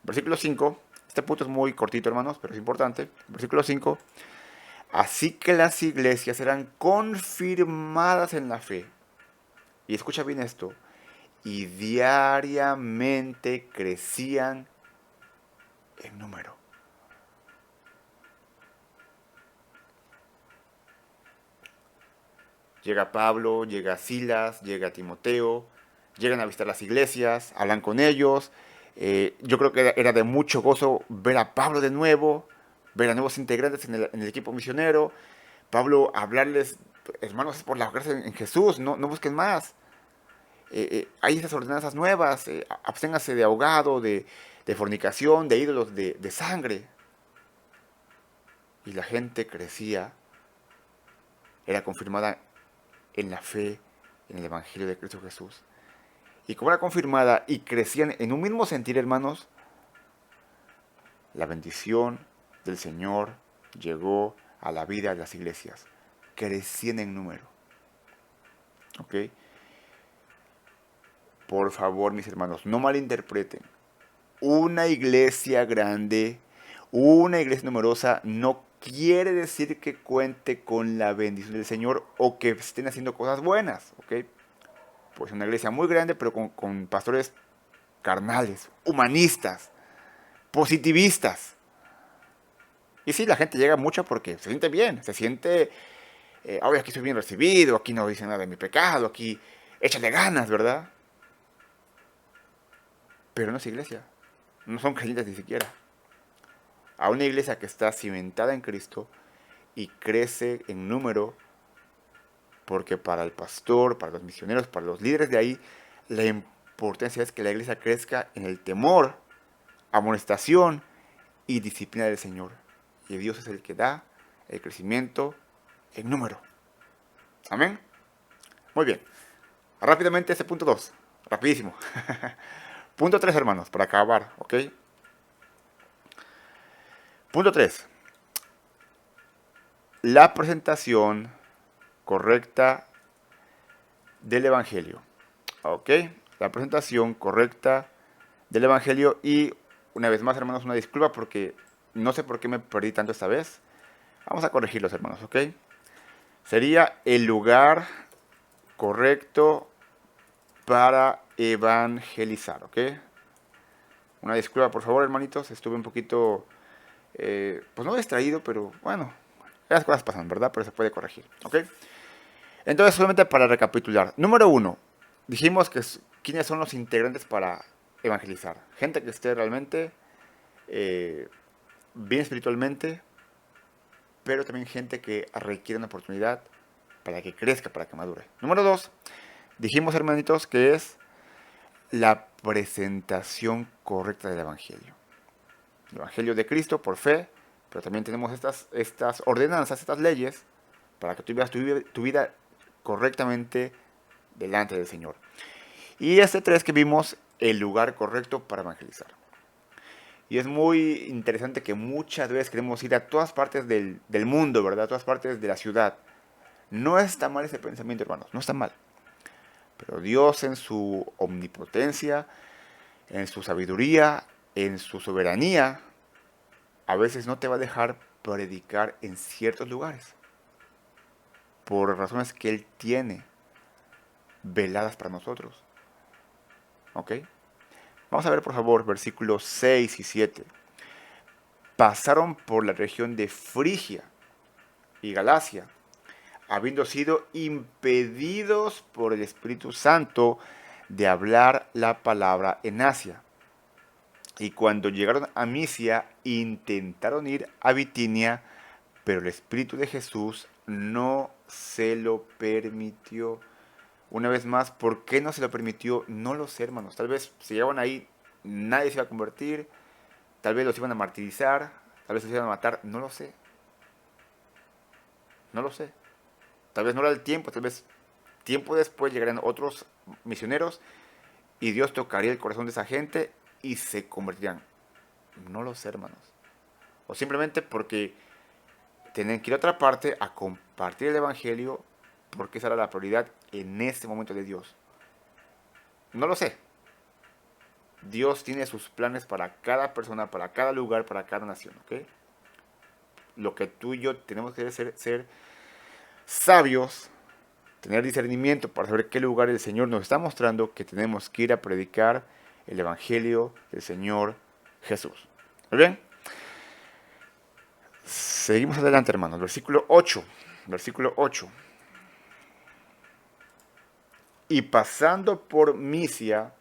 Versículo 5. Este punto es muy cortito, hermanos, pero es importante. Versículo 5. Así que las iglesias eran confirmadas en la fe. Y escucha bien esto. Y diariamente crecían en número. Llega Pablo, llega Silas, llega Timoteo, llegan a visitar las iglesias, hablan con ellos. Yo creo que era de mucho gozo ver a Pablo de nuevo, ver a nuevos integrantes en el equipo misionero. Pablo hablarles, hermanos, es por la gracia en Jesús, no busquen más. Hay esas ordenanzas nuevas, absténgase de ahogado, de fornicación, de ídolos, de sangre. Y la gente crecía, era confirmada en la fe, en el Evangelio de Cristo Jesús. Y como era confirmada y crecían en un mismo sentir, hermanos, la bendición del Señor llegó a la vida de las iglesias. Crecían en número. ¿Ok? Por favor, mis hermanos, no malinterpreten. Una iglesia grande, una iglesia numerosa, no quiere decir que cuente con la bendición del Señor o que estén haciendo cosas buenas. ¿Ok? Pues una iglesia muy grande, pero con pastores carnales, humanistas, positivistas. Y sí, la gente llega mucho porque se siente bien, se siente, hoy aquí soy bien recibido, aquí no dicen nada de mi pecado, aquí échale ganas, ¿verdad? Pero no es iglesia, no son creyentes ni siquiera. A una iglesia que está cimentada en Cristo y crece en número, porque para el pastor, para los misioneros, para los líderes de ahí, la importancia es que la iglesia crezca en el temor, amonestación y disciplina del Señor. Y Dios es el que da el crecimiento en número. Amén. Muy bien. Rápidamente ese punto 2. Rapidísimo. Punto 3, hermanos, para acabar, ¿ok? Punto 3. La presentación correcta del Evangelio. ¿Ok? La presentación correcta del Evangelio. Y una vez más, hermanos, una disculpa porque no sé por qué me perdí tanto esta vez. Vamos a corregirlos, hermanos, ¿ok? Sería el lugar correcto para evangelizar, ¿ok? Una disculpa, por favor, hermanitos. Estuve un poquito, pues no distraído, pero bueno, las cosas pasan, ¿verdad? Pero se puede corregir, ¿ok? Entonces, solamente para recapitular. Número 1, dijimos que quiénes son los integrantes para evangelizar. Gente que esté realmente bien espiritualmente, pero también gente que requiere una oportunidad para que crezca, para que madure. Número 2, dijimos, hermanitos, que es la presentación correcta del Evangelio. El Evangelio de Cristo por fe, pero también tenemos estas ordenanzas, estas leyes, para que tú vivas tu vida correctamente delante del Señor. Y este 3 que vimos, el lugar correcto para evangelizar. Y es muy interesante que muchas veces queremos ir a todas partes del mundo, ¿verdad? A todas partes de la ciudad. No está mal ese pensamiento, hermanos, no está mal. Pero Dios en su omnipotencia, en su sabiduría, en su soberanía, a veces no te va a dejar predicar en ciertos lugares. Por razones que Él tiene veladas para nosotros. ¿Ok? Vamos a ver, por favor, versículos 6 y 7. Pasaron por la región de Frigia y Galacia, habiendo sido impedidos por el Espíritu Santo de hablar la palabra en Asia. Y cuando llegaron a Misia, intentaron ir a Bitinia, pero el Espíritu de Jesús no se lo permitió. Una vez más, ¿por qué no se lo permitió? No lo sé, hermanos. Tal vez si llegaban ahí, nadie se iba a convertir, tal vez los iban a martirizar, tal vez los iban a matar, no lo sé. No lo sé. Tal vez no era el tiempo, tal vez tiempo después llegarían otros misioneros y Dios tocaría el corazón de esa gente y se convertirían. No lo sé, hermanos. O simplemente porque tienen que ir a otra parte a compartir el Evangelio porque esa era la prioridad en este momento de Dios. No lo sé. Dios tiene sus planes para cada persona, para cada lugar, para cada nación, ¿ok? Lo que tú y yo tenemos que ser sabios, tener discernimiento para saber qué lugar el Señor nos está mostrando que tenemos que ir a predicar el Evangelio del Señor Jesús. ¿Muy bien? Seguimos adelante, hermanos. Versículo 8. Versículo 8. Y pasando por Misia,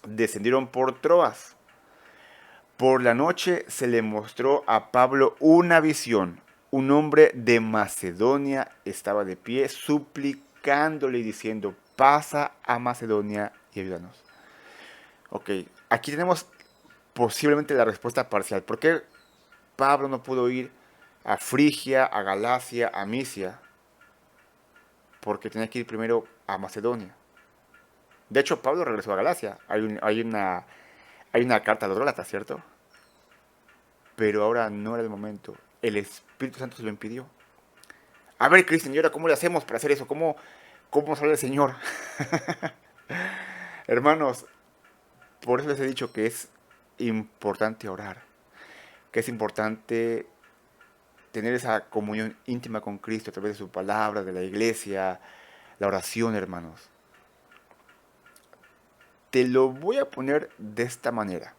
descendieron por Troas. Por la noche se le mostró a Pablo una visión. Un hombre de Macedonia estaba de pie suplicándole y diciendo, pasa a Macedonia y ayúdanos. Ok, aquí tenemos posiblemente la respuesta parcial. ¿Por qué Pablo no pudo ir a Frigia, a Galacia, a Misia? Porque tenía que ir primero a Macedonia. De hecho, Pablo regresó a Galacia. Hay una carta a los Gálatas, ¿cierto? Pero ahora no era el momento. El Espíritu Santo se lo impidió. A ver, Cristian, ¿y ahora cómo le hacemos para hacer eso? ¿Cómo sale el Señor? Hermanos, por eso les he dicho que es importante orar. Que es importante tener esa comunión íntima con Cristo a través de su palabra, de la iglesia, la oración, hermanos. Te lo voy a poner de esta manera.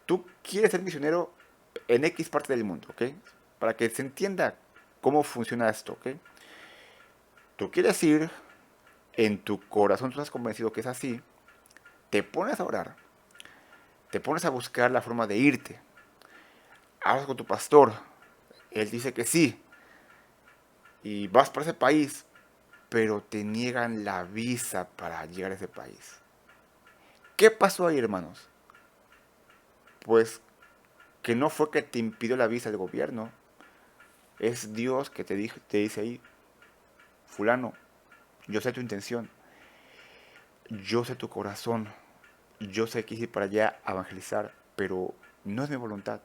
Tú quieres ser misionero en X parte del mundo, ¿ok? Para que se entienda cómo funciona esto, ¿ok? Tú quieres ir, en tu corazón tú estás convencido que es así, te pones a orar, te pones a buscar la forma de irte, hablas con tu pastor, él dice que sí, y vas para ese país, pero te niegan la visa para llegar a ese país. ¿Qué pasó ahí, hermanos? Pues que no fue que te impidió la visa del gobierno, es Dios que te dice ahí, fulano, yo sé tu intención, yo sé tu corazón, yo sé que ir para allá a evangelizar, pero no es mi voluntad.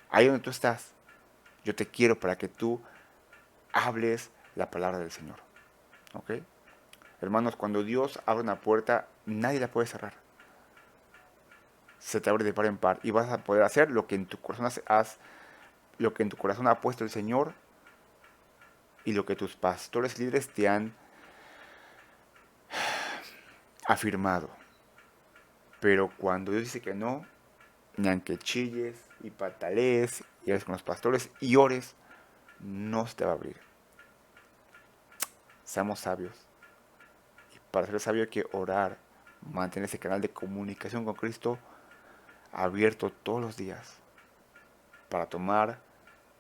Ahí donde tú estás, yo te quiero para que tú hables la palabra del Señor. ¿Ok? Hermanos, cuando Dios abre una puerta, nadie la puede cerrar. Se te abre de par en par y vas a poder hacer lo que en tu corazón lo que en tu corazón ha puesto el Señor y lo que tus pastores líderes te han afirmado. Pero cuando Dios dice que no, ni aunque chilles y patalees y hables con los pastores y ores, no se te va a abrir. Seamos sabios. Y para ser sabio hay que orar, mantener ese canal de comunicación con Cristo abierto todos los días para tomar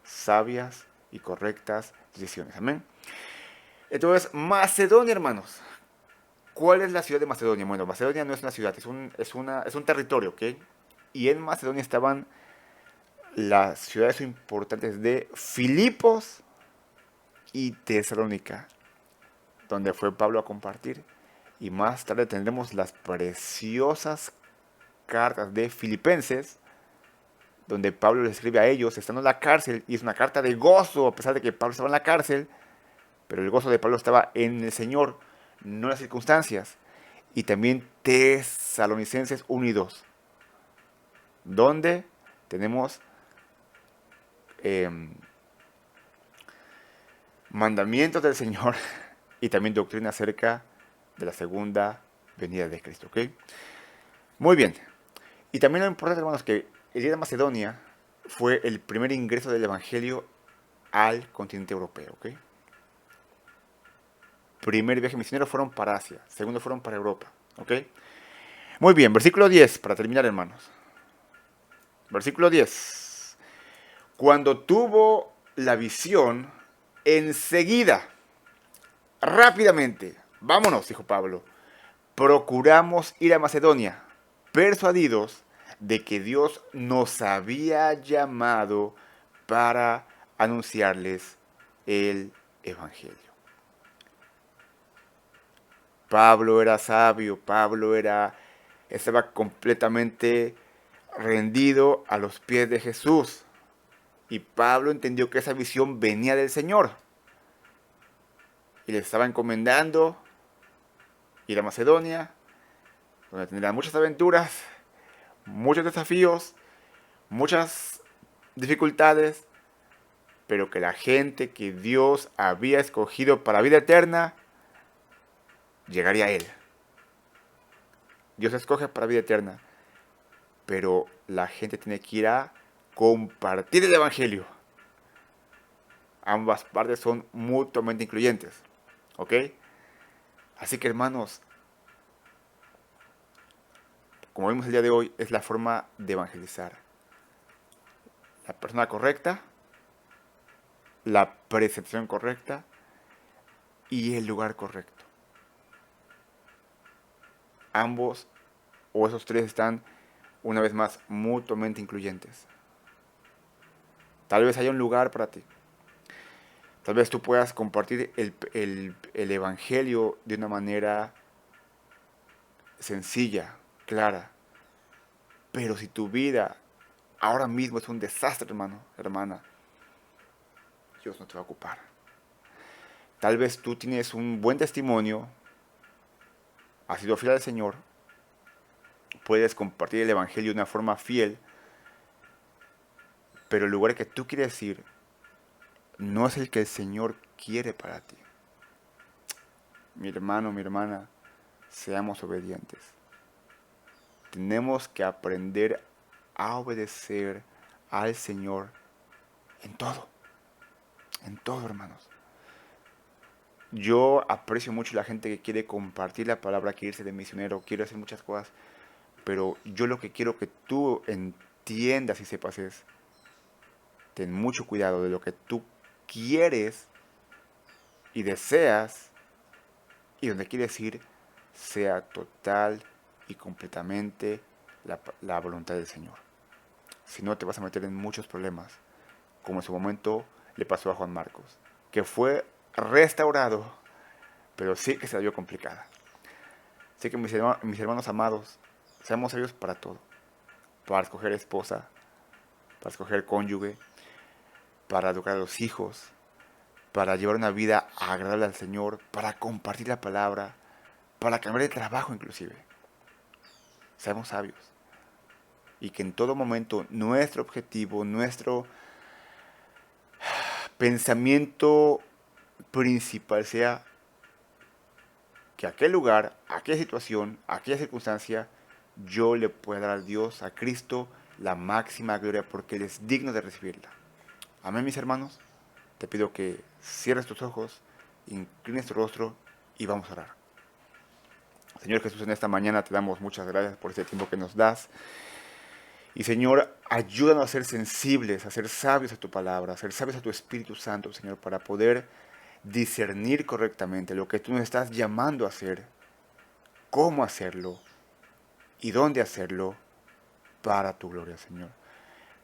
sabias y correctas decisiones. Amén. Entonces, Macedonia, hermanos. ¿Cuál es la ciudad de Macedonia? Bueno, Macedonia no es una ciudad, es un territorio, ¿ok? Y en Macedonia estaban las ciudades importantes de Filipos y Tesalónica, donde fue Pablo a compartir. Y más tarde tendremos las preciosas cartas de Filipenses, donde Pablo les escribe a ellos, estando en la cárcel, y es una carta de gozo, a pesar de que Pablo estaba en la cárcel, pero el gozo de Pablo estaba en el Señor, no en las circunstancias. Y también Tesalonicenses 1 y 2, donde tenemos eh, mandamientos del Señor y también doctrina acerca de la segunda venida de Cristo, ¿ok? Muy bien. Y también lo importante, hermanos, que el día de Macedonia fue el primer ingreso del Evangelio al continente europeo, ¿ok? Primer viaje misionero fueron para Asia, segundo fueron para Europa, ¿ok? Muy bien, versículo 10, para terminar, hermanos. Versículo 10. Cuando tuvo la visión, enseguida, rápidamente, vámonos, dijo Pablo, procuramos ir a Macedonia, persuadidos de que Dios nos había llamado para anunciarles el Evangelio. Pablo era sabio, estaba completamente rendido a los pies de Jesús. Y Pablo entendió que esa visión venía del Señor. Y le estaba encomendando ir a Macedonia, donde tendrá muchas aventuras, muchos desafíos, muchas dificultades, pero que la gente que Dios había escogido para vida eterna llegaría a Él. Dios escoge para vida eterna, pero la gente tiene que ir a compartir el Evangelio. Ambas partes son mutuamente incluyentes, ¿ok? Así que, hermanos, como vimos el día de hoy, es la forma de evangelizar. La persona correcta, la percepción correcta y el lugar correcto. Ambos o esos tres están, una vez más, mutuamente incluyentes. Tal vez haya un lugar para ti. Tal vez tú puedas compartir el Evangelio de una manera sencilla, clara. Pero si tu vida ahora mismo es un desastre, hermano, hermana, Dios no te va a ocupar. Tal vez tú tienes un buen testimonio, has sido fiel al Señor, puedes compartir el Evangelio de una forma fiel, pero el lugar que tú quieres ir no es el que el Señor quiere para ti. Mi hermano, mi hermana, seamos obedientes. Tenemos que aprender a obedecer al Señor en todo, hermanos. Yo aprecio mucho la gente que quiere compartir la palabra, quiere irse de misionero, quiere hacer muchas cosas, pero yo lo que quiero que tú entiendas y sepas es, ten mucho cuidado de lo que tú quieres y deseas y donde quieres ir sea total y completamente la voluntad del Señor. Si no, te vas a meter en muchos problemas, como en su momento le pasó a Juan Marcos, que fue restaurado, pero sí que se la vio complicada. Así que mis hermanos amados, seamos serios para todo, para escoger esposa, para escoger cónyuge, para educar a los hijos, para llevar una vida agradable al Señor, para compartir la palabra, para cambiar de trabajo inclusive. Seamos sabios. Y que en todo momento nuestro objetivo, nuestro pensamiento principal sea que aquel lugar, aquella situación, aquella circunstancia, yo le pueda dar a Dios, a Cristo, la máxima gloria porque Él es digno de recibirla. Amén, mis hermanos. Te pido que cierres tus ojos, inclines tu rostro y vamos a orar. Señor Jesús, en esta mañana te damos muchas gracias por este tiempo que nos das. Y Señor, ayúdanos a ser sensibles, a ser sabios a tu palabra, a ser sabios a tu Espíritu Santo, Señor, para poder discernir correctamente lo que tú nos estás llamando a hacer, cómo hacerlo y dónde hacerlo para tu gloria, Señor.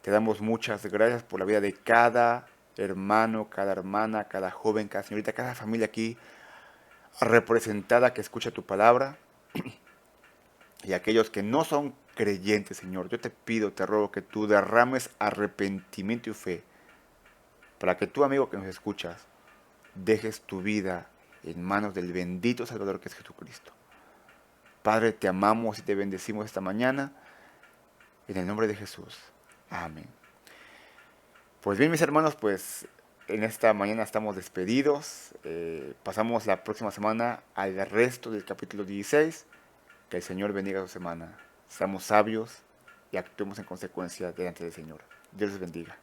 Te damos muchas gracias por la vida de cada hermano, cada hermana, cada joven, cada señorita, cada familia aquí representada que escucha tu palabra. Y aquellos que no son creyentes, Señor, yo te pido, te ruego que tú derrames arrepentimiento y fe para que tú, amigo que nos escuchas, dejes tu vida en manos del bendito Salvador que es Jesucristo. Padre, te amamos y te bendecimos esta mañana en el nombre de Jesús. Amén. Pues bien, mis hermanos, pues en esta mañana estamos despedidos. Pasamos la próxima semana al resto del capítulo 16. Que el Señor bendiga su semana. Seamos sabios y actuemos en consecuencia delante del Señor. Dios les bendiga.